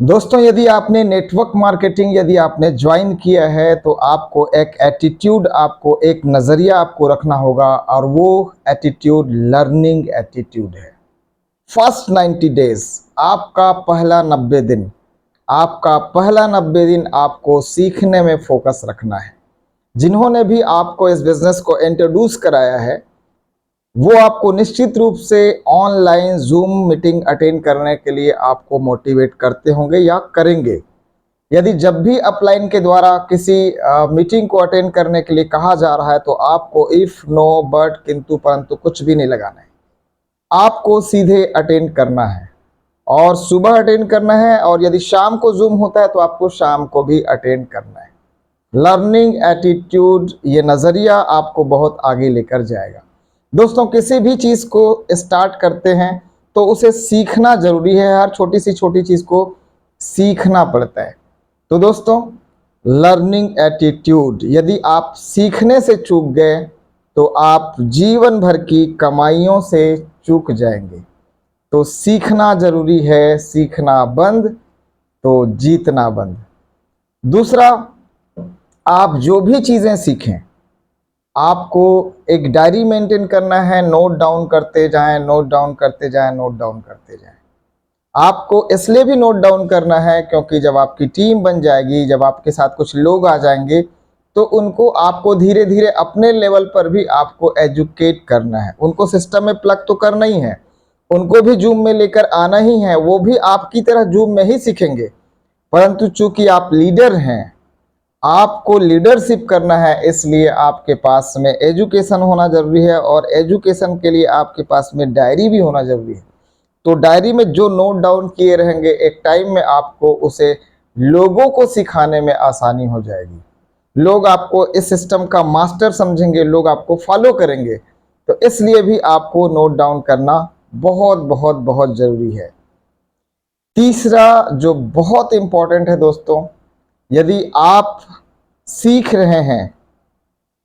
दोस्तों, यदि आपने नेटवर्क मार्केटिंग यदि आपने ज्वाइन किया है तो आपको एक एटीट्यूड, आपको एक नज़रिया आपको रखना होगा और वो एटीट्यूड लर्निंग एटीट्यूड है। फर्स्ट 90 डेज, आपका पहला 90 दिन, आपका पहला 90 दिन आपको सीखने में फोकस रखना है। जिन्होंने भी आपको इस बिजनेस को इंट्रोड्यूस कराया है वो आपको निश्चित रूप से ऑनलाइन जूम मीटिंग अटेंड करने के लिए आपको मोटिवेट करते होंगे या करेंगे। यदि जब भी अपलाइन के द्वारा किसी मीटिंग को अटेंड करने के लिए कहा जा रहा है तो आपको इफ, नो, बट, किंतु, परंतु कुछ भी नहीं लगाना है। आपको सीधे अटेंड करना है और सुबह अटेंड करना है, और यदि शाम को जूम होता है तो आपको शाम को भी अटेंड करना है। लर्निंग एटीट्यूड, ये नज़रिया आपको बहुत आगे लेकर जाएगा। दोस्तों, किसी भी चीज़ को स्टार्ट करते हैं तो उसे सीखना ज़रूरी है। हर छोटी सी छोटी चीज़ को सीखना पड़ता है। तो दोस्तों, लर्निंग एटीट्यूड, यदि आप सीखने से चूक गए तो आप जीवन भर की कमाइयों से चूक जाएंगे। तो सीखना ज़रूरी है, सीखना बंद तो जीतना बंद। दूसरा, आप जो भी चीज़ें सीखें आपको एक डायरी मेंटेन करना है, नोट डाउन करते जाएं, नोट डाउन करते जाएं, नोट डाउन करते जाएं। आपको इसलिए भी नोट डाउन करना है क्योंकि जब आपकी टीम बन जाएगी, जब आपके साथ कुछ लोग आ जाएंगे तो उनको आपको धीरे धीरे अपने लेवल पर भी आपको एजुकेट करना है। उनको सिस्टम में प्लग तो करना ही है, उनको भी जूम में लेकर आना ही है। वो भी आपकी तरह जूम में ही सीखेंगे, परंतु चूंकि आप लीडर हैं, आपको लीडरशिप करना है, इसलिए आपके पास में एजुकेशन होना जरूरी है, और एजुकेशन के लिए आपके पास में डायरी भी होना जरूरी है। तो डायरी में जो नोट डाउन किए रहेंगे, एक टाइम में आपको उसे लोगों को सिखाने में आसानी हो जाएगी। लोग आपको इस सिस्टम का मास्टर समझेंगे, लोग आपको फॉलो करेंगे। तो इसलिए भी आपको नोट डाउन करना बहुत बहुत बहुत जरूरी है। तीसरा जो बहुत इंपॉर्टेंट है दोस्तों, यदि आप सीख रहे हैं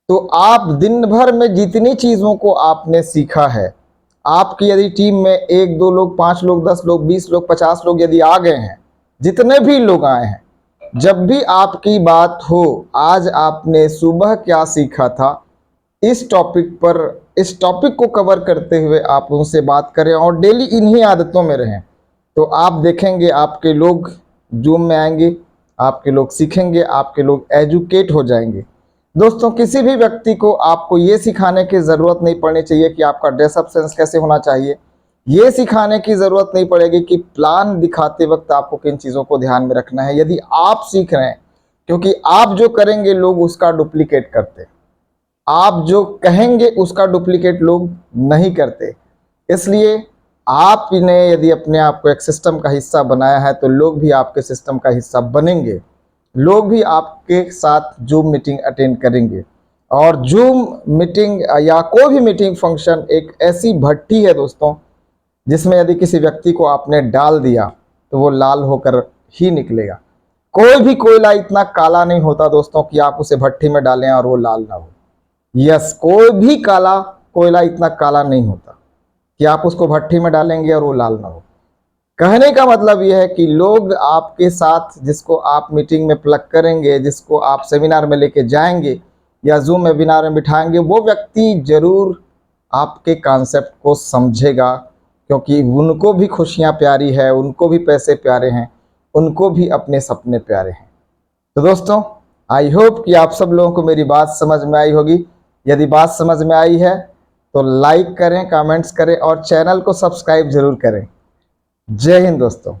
तो आप दिन भर में जितनी चीज़ों को आपने सीखा है, आपकी यदि टीम में 1, 2 लोग, 5 लोग, 10 लोग, 20 लोग, 50 लोग यदि आ गए हैं, जितने भी लोग आए हैं, जब भी आपकी बात हो, आज आपने सुबह क्या सीखा था, इस टॉपिक पर, इस टॉपिक को कवर करते हुए आप उनसे बात करें और डेली इन्हीं आदतों में रहें। तो आप देखेंगे आपके लोग जूम में आएंगे, आपके लोग सीखेंगे, आपके लोग एजुकेट हो जाएंगे। दोस्तों, किसी भी व्यक्ति को आपको ये सिखाने की ज़रूरत नहीं पड़नी चाहिए कि आपका ड्रेसअप सेंस कैसे होना चाहिए। ये सिखाने की ज़रूरत नहीं पड़ेगी कि प्लान दिखाते वक्त आपको किन चीज़ों को ध्यान में रखना है। यदि आप सीख रहे हैं, क्योंकि आप जो करेंगे लोग उसका डुप्लीकेट करते, आप जो कहेंगे उसका डुप्लीकेट लोग नहीं करते। इसलिए आपने यदि अपने आप को एक सिस्टम का हिस्सा बनाया है तो लोग भी आपके सिस्टम का हिस्सा बनेंगे, लोग भी आपके साथ जूम मीटिंग अटेंड करेंगे। और जूम मीटिंग या कोई भी मीटिंग फंक्शन एक ऐसी भट्टी है दोस्तों, जिसमें यदि किसी व्यक्ति को आपने डाल दिया तो वो लाल होकर ही निकलेगा। कोई भी कोयला इतना काला नहीं होता दोस्तों कि आप उसे भट्टी में डालें और वो लाल ना हो। यस, कोई भी काला कोयला इतना काला नहीं होता कि आप उसको भट्टी में डालेंगे और वो लाल ना हो। कहने का मतलब यह है कि लोग आपके साथ, जिसको आप मीटिंग में प्लग करेंगे, जिसको आप सेमिनार में लेके जाएंगे या जूम वेबिनार में बिठाएंगे, वो व्यक्ति जरूर आपके कॉन्सेप्ट को समझेगा, क्योंकि उनको भी खुशियां प्यारी है, उनको भी पैसे प्यारे हैं, उनको भी अपने सपने प्यारे हैं। तो दोस्तों, आई होप कि आप सब लोगों को मेरी बात समझ में आई होगी। यदि बात समझ में आई है तो लाइक करें, कमेंट्स करें और चैनल को सब्सक्राइब जरूर करें। जय हिंद दोस्तों।